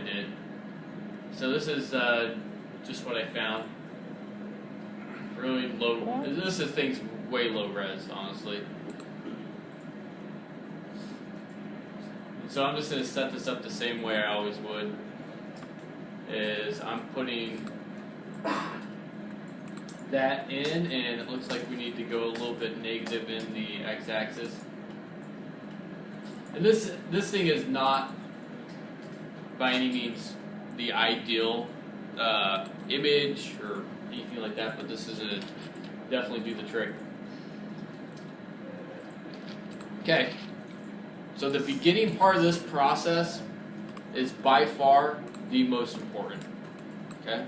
did. So this is just what I found. Really low. This is things way low res, honestly. So I'm just going to set this up the same way I always would. Is I'm putting that in, and it looks like we need to go a little bit negative in the x-axis. And this thing is not by any means the ideal image or anything like that, but this is going to definitely do the trick. Okay, so the beginning part of this process is by far the most important. Okay,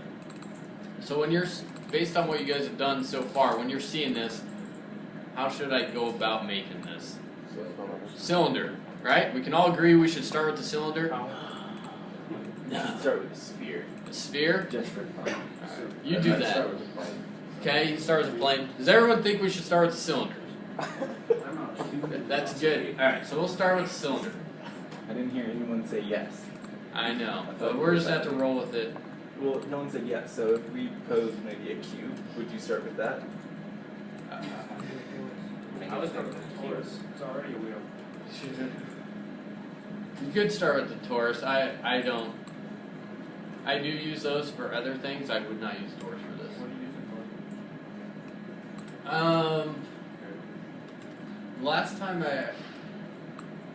so when you're, based on what you guys have done so far, when you're seeing this, how should I go about making this? Cylinder, right? We can all agree we should start with the cylinder. No. Start with a sphere. A sphere? Just for fun. Right. You do that. Okay, you start with a plane. Does everyone think we should start with the cylinder? That's good. Alright, so we'll start with the cylinder. I didn't hear anyone say yes. I know, but we're just going to have to roll with it. Well, no one said yes, so if we pose maybe a cube, would you start with that? I was thinking of the torus. It's already a wheel. You could start with the torus. I don't. I do use those for other things. I would not use torus for this. What are you using for? Last time I'm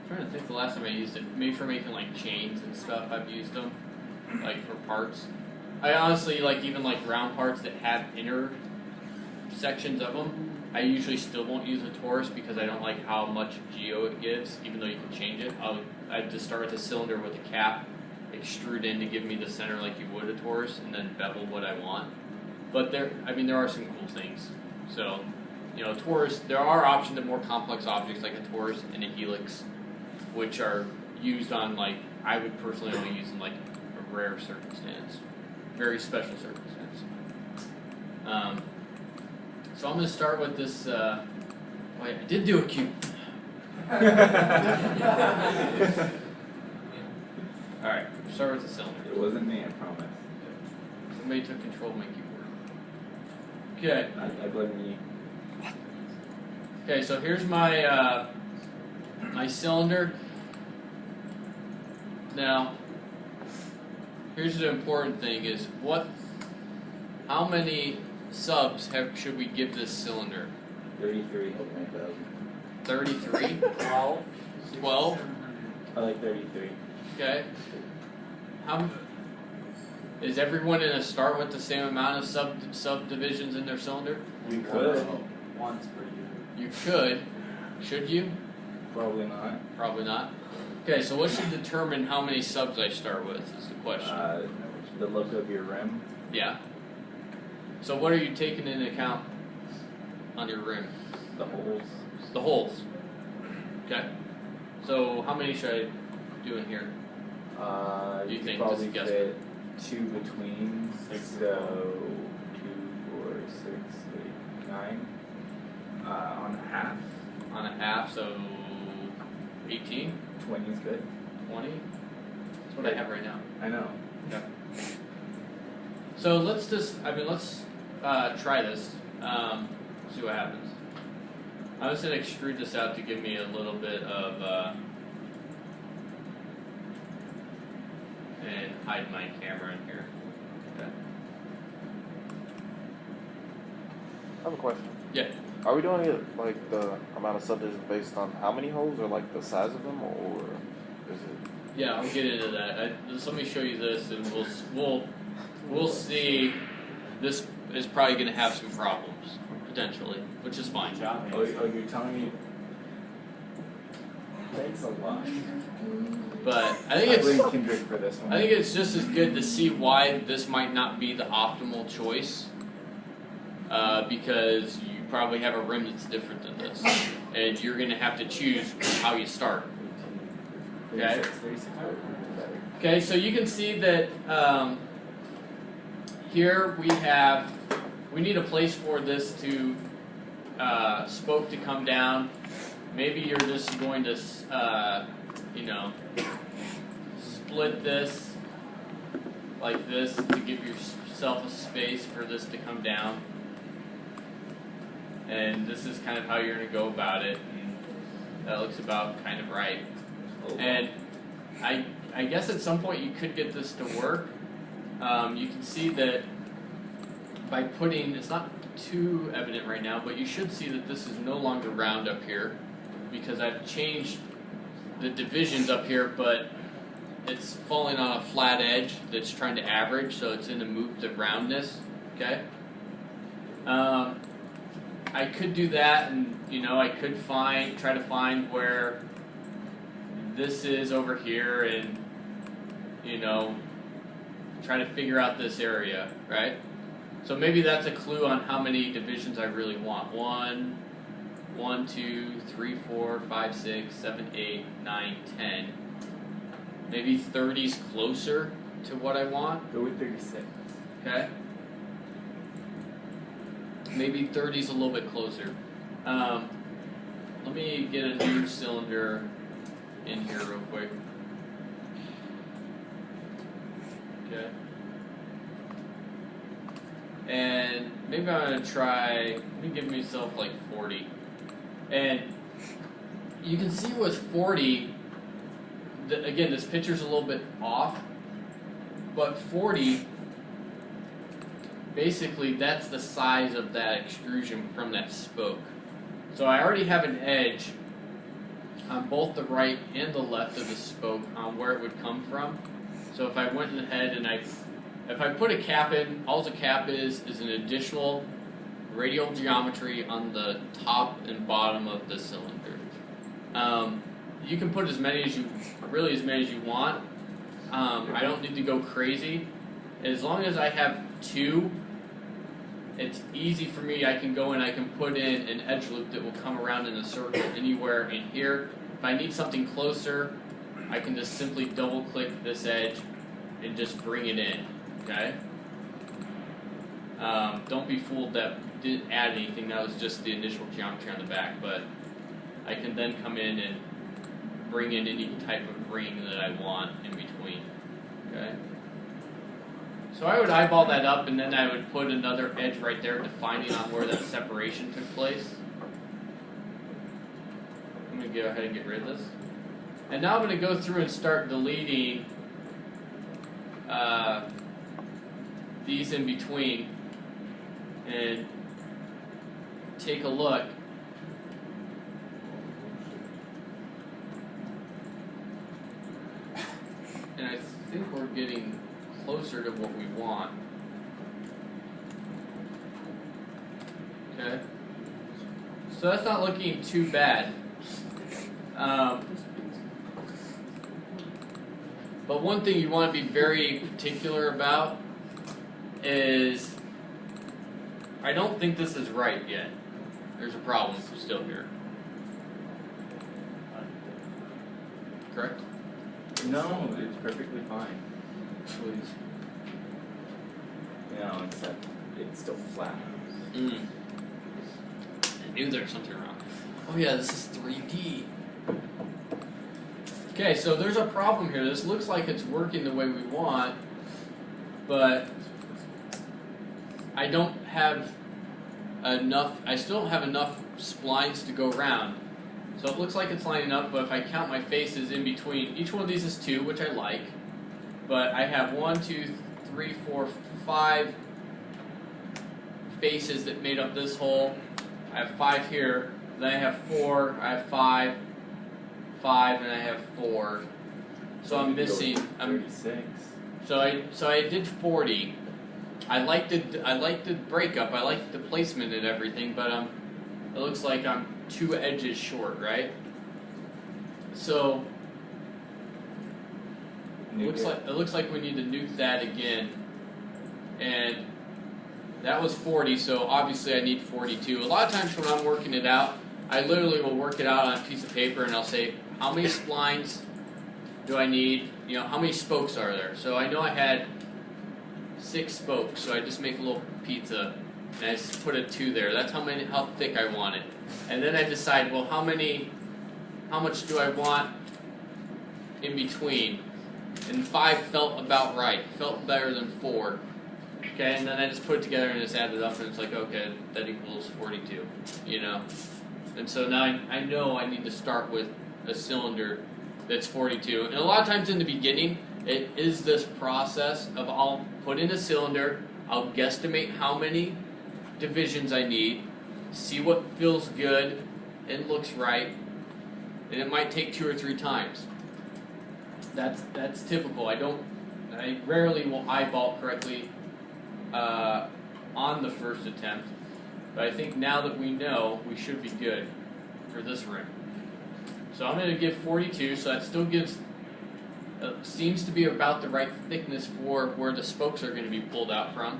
trying to think the last time I used it, maybe for making like chains and stuff. I've used them, like for parts. I honestly like even like round parts that have inner sections of them. I usually still won't use a torus because I don't like how much geo it gives, even though you can change it. I'd just start with a cylinder with a cap, extrude in to give me the center like you would a torus, and then bevel what I want. But there are some cool things. So, you know, torus, there are options of more complex objects like a torus and a helix, which are used on, like, I would personally only use in like a rare circumstance, very special circumstance. So I'm going to start with this, wait, I did do a cube. Alright, start with the cylinder. It wasn't me, I promise. Somebody took control of my keyboard. Okay. I blame you. Okay, so here's my my cylinder. Now, here's the important thing: is how many subs should we give this cylinder? 33. 33. 12. 12. I like 33. Okay. Is everyone going to start with the same amount of subdivisions in their cylinder? You could. Once per year. You could. Should you? Probably not. Probably not. Okay, so what should determine how many subs I start with is the question. The look of your rim. Yeah. So what are you taking into account on your rim? The holes. The holes. Okay. So how many should I do in here? You think? probably Just guess. fit 2 between, so 2, 4, 6, 8, 9. On a half. On a half, so 18? 20 is good. 20? That's what I have right now. I know. Okay. So let's try this, see what happens. I'm just going to extrude this out to give me a little bit of, and hide my camera in here. Okay. I have a question. Yeah. Are we doing it like the amount of subdivisions based on how many holes, or like the size of them, or is it? Yeah, I'll get into that. Just let me show you this, and we'll see. This is probably going to have some problems potentially, which is fine. Oh, you're telling me? Thanks a lot. But I think I blame Kendrick for this one. I think it's just as good to see why this might not be the optimal choice, because you probably have a rim that's different than this, and you're going to have to choose how you start. Okay. Okay, so you can see that here we need a place for this to spoke to come down. Maybe you're just going to split this like this to give yourself a space for this to come down. And this is kind of how you're going to go about it. And that looks about kind of right. And I guess at some point you could get this to work. You can see that by putting, it's not too evident right now, but you should see that this is no longer round up here because I've changed the divisions up here, but it's falling on a flat edge that's trying to average, so it's in a move to roundness, okay? I could do that, and I could try to find where this is over here, and try to figure out this area, right? So maybe that's a clue on how many divisions I really want. 1, 2, 3, 4, 5, 6, 7, 8, 9, 10. Maybe 30's closer to what I want. Go with 36. Okay. Maybe 30's a little bit closer. Let me get a new cylinder in here real quick. Okay. And maybe I'm going to try, let me give myself like 40. And you can see with 40, again, this picture's a little bit off, but 40, basically that's the size of that extrusion from that spoke. So I already have an edge on both the right and the left of the spoke on where it would come from. So if I went ahead and if I put a cap in, all the cap is an additional radial geometry on the top and bottom of the cylinder. You can put as many as you want. I don't need to go crazy. As long as I have 2, it's easy for me. I can go and I can put in an edge loop that will come around in a circle anywhere in here. If I need something closer, I can just simply double click this edge and just bring it in, okay? Don't be fooled that didn't add anything, that was just the initial geometry on the back, but I can then come in and bring in any type of ring that I want in between, okay? So I would eyeball that up, and then I would put another edge right there defining on where that separation took place. I'm going to go ahead and get rid of this. And now I'm going to go through and start deleting these in between and take a look. And I think we're getting closer to what we want. Okay. So that's not looking too bad. But one thing you want to be very particular about is, I don't think this is right yet. There's a problem still here. Correct? No, it's perfectly fine. Please. No, except it's still flat. I knew there was something wrong. Oh yeah, this is 3D. Okay, so there's a problem here. This looks like it's working the way we want, but I don't have enough, I still don't have enough splines to go around. So it looks like it's lining up, but if I count my faces in between, each one of these is 2, which I like, but I have 1, 2, 3, 4, 5 faces that made up this hole. I have 5 here, then I have 4, I have 5, 5, and I have 4. So I'm missing. 36. So I did 40. I liked the breakup. I liked the placement and everything, but it looks like I'm 2 edges short, right? So it looks like we need to nuke that again, and that was 40. So obviously I need 42. A lot of times when I'm working it out, I literally will work it out on a piece of paper, and I'll say, how many splines do I need? How many spokes are there? So I know I had 6 spokes, so I just make a little pizza, and I just put a 2 there. That's how thick I want it. And then I decide, well, how much do I want in between? and 5 felt about right, felt better than 4. Okay, and then I just put it together and just added it up, and it's like, okay, that equals 42, you know? And so now I know I need to start with a cylinder that's 42. And a lot of times in the beginning, it is this process of I'll put in a cylinder, I'll guesstimate how many divisions I need, see what feels good and looks right, and it might take 2 or 3 times. That's typical. I rarely will eyeball correctly on the first attempt, but I think now that we know, we should be good for this rim. So I'm going to give 42, so that still gives, seems to be about the right thickness for where the spokes are going to be pulled out from,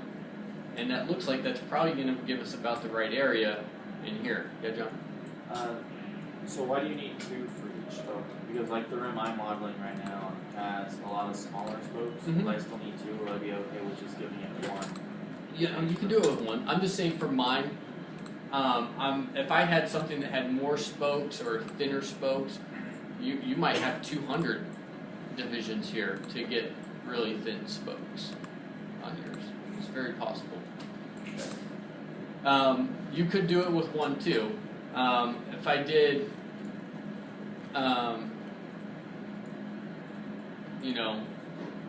and that looks like that's probably going to give us about the right area in here. Yeah, John? So why do you need 2 for each spoke? Because like the rim I'm modeling right now has a lot of smaller spokes, Mhm. but I still need 2. Would I be okay with just giving it 1? Yeah, you can do it with 1. I'm just saying for mine, if I had something that had more spokes or thinner spokes, you might have 200 divisions here to get really thin spokes on yours. It's very possible. You could do it with 1 too. If I did,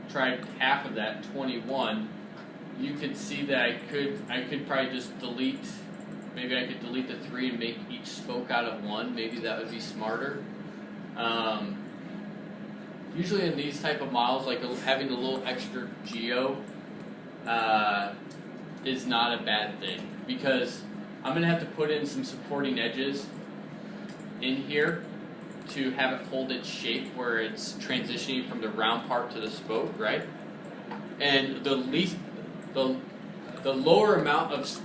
tried half of that, 21, you could see that I could probably just delete. Maybe I could delete the 3 and make each spoke out of 1. Maybe that would be smarter. Usually in these type of models, like having a little extra geo is not a bad thing, because I'm going to have to put in some supporting edges in here to have it hold its shape where it's transitioning from the round part to the spoke, right? And the lower amount of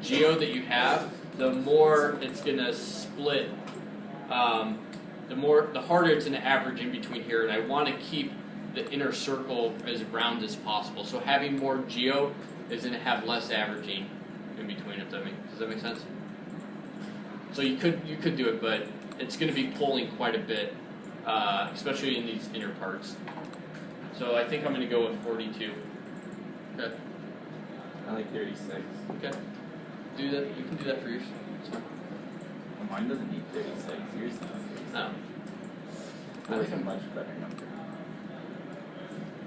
geo that you have, the more it's gonna split. The harder it's gonna average in between here, and I want to keep the inner circle as round as possible. So having more geo is gonna have less averaging in between. Does that make sense? So you could do it, but it's gonna be pulling quite a bit, especially in these inner parts. So I think I'm gonna go with 42. Okay. I like 36. Okay. Do that. You can do that for yours. It's fine. Well, mine doesn't need 36. Yours does. No. Four is a much better number.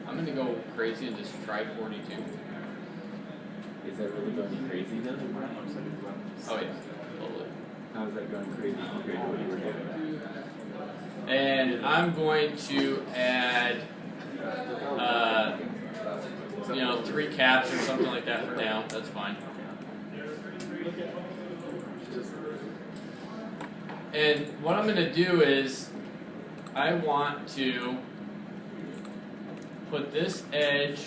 I'm gonna go crazy and just try 42. Is that really going crazy though? Oh yeah, totally. How is that going crazy compared to what you were doing? And I'm going to add, 3 caps or something like that for now. That's fine. And what I'm going to do is, I want to put this edge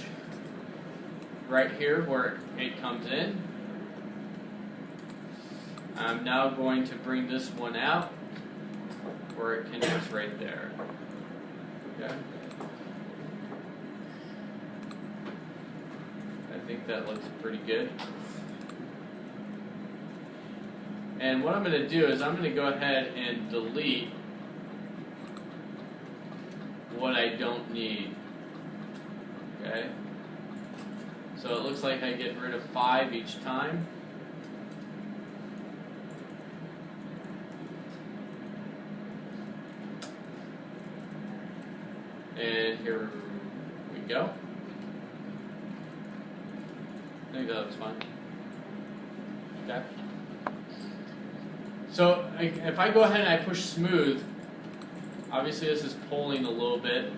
right here where it comes in. I'm now going to bring this one out where it connects right there. Okay. I think that looks pretty good. And what I'm going to do is I'm going to go ahead and delete what I don't need. Okay. So it looks like I get rid of 5 each time. And here we go. I think that looks fine. Okay. So if I go ahead and I push smooth, obviously this is pulling a little bit,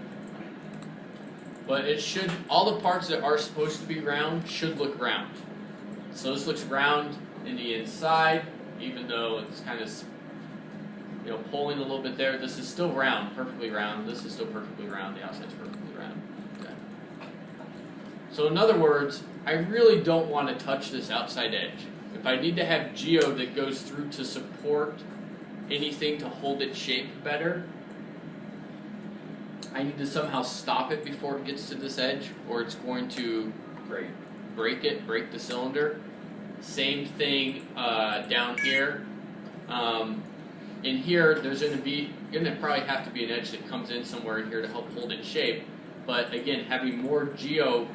but it should, all the parts that are supposed to be round should look round. So this looks round in the inside, even though it's kind of pulling a little bit there. This is still round, perfectly round. This is still perfectly round. The outside's perfectly round. Okay. So in other words, I really don't want to touch this outside edge. If I need to have geo that goes through to support anything to hold its shape better, I need to somehow stop it before it gets to this edge, or it's going to break the cylinder. Same thing down here. In here, there's going to probably have to be an edge that comes in somewhere in here to help hold its shape. But again, having more geo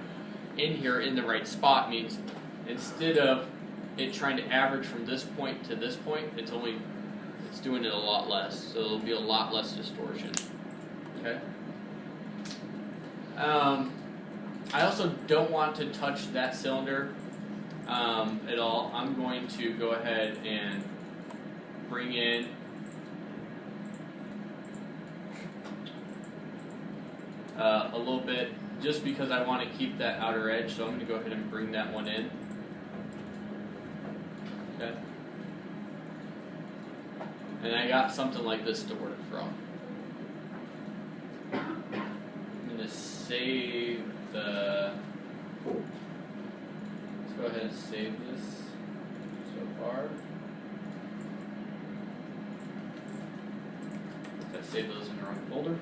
in here in the right spot means instead of it trying to average from this point to this point, it's doing it a lot less. So there'll be a lot less distortion. Okay. I also don't want to touch that cylinder at all. I'm going to go ahead and bring in a little bit, just because I want to keep that outer edge, so I'm going to go ahead and bring that one in. Okay. And I got something like this to work from. I'm going to save the... Let's go ahead and save this so far. Did I save those in the wrong folder?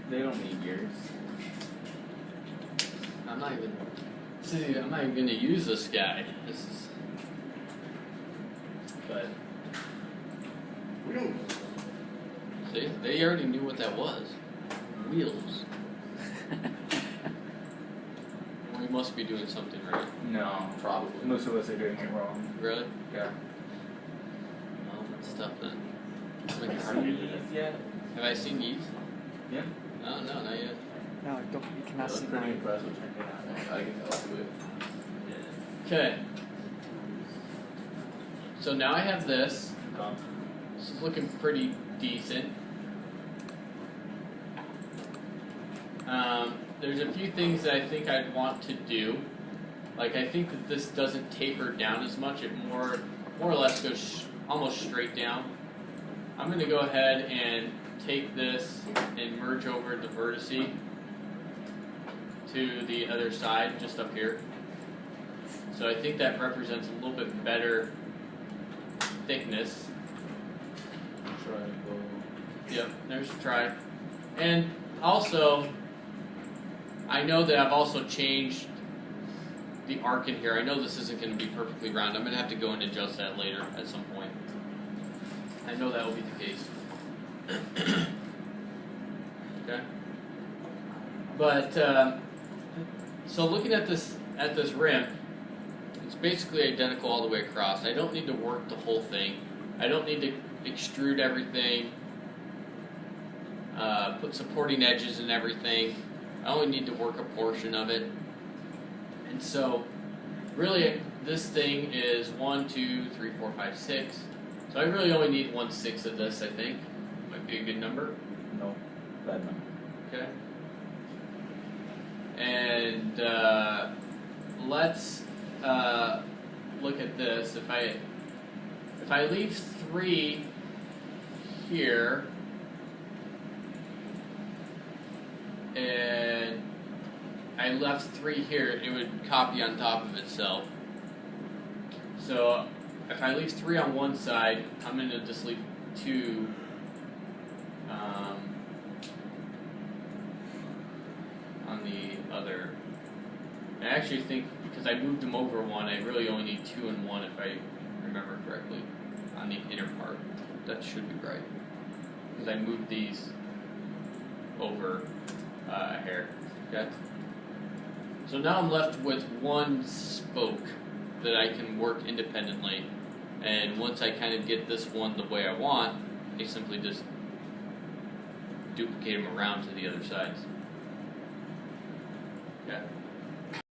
They don't need yours. I'm not even going to use this guy. This is, but see, they already knew what that was. Wheels. We must be doing something right. No. Probably. Most of us are doing it wrong. Really? Yeah. Well, that's tough then. Have you seen these yet? Have I seen these? Yeah. No, not yet. No, you cannot That's see pretty mine. impressive. Check it out. I can help you with. Okay. So now I have this. This is looking pretty decent. There's a few things that I think I'd want to do. Like, I think that this doesn't taper down as much. It more or less goes almost straight down. I'm going to go ahead and take this and merge over the vertice to the other side, just up here. So I think that represents a little bit better thickness. Triangle. Yep, there's a try. And also, I know that I've also changed the arc in here. I know this isn't going to be perfectly round. I'm going to have to go and adjust that later at some point. I know that will be the case. Okay. But so looking at this rim, it's basically identical all the way across. I don't need to work the whole thing. I don't need to extrude everything, put supporting edges and everything. I only need to work a portion of it. And so, really, this thing is 1, 2, 3, 4, 5, 6. So I really only need 1/6 of this, I think. Might be a good number. No, bad number. Okay. And let's look at this. If I leave 3 here, and I left 3 here, it would copy on top of itself. So if I leave 3 on one side, I'm going to just leave 2 on the other. I actually think, because I moved them over 1, I really only need 2 and 1 if I remember correctly on the inner part. That should be right, because I moved these over a hair. Okay. So now I'm left with 1 spoke that I can work independently, and once I kind of get this one the way I want, I simply just duplicate them around to the other sides. Okay.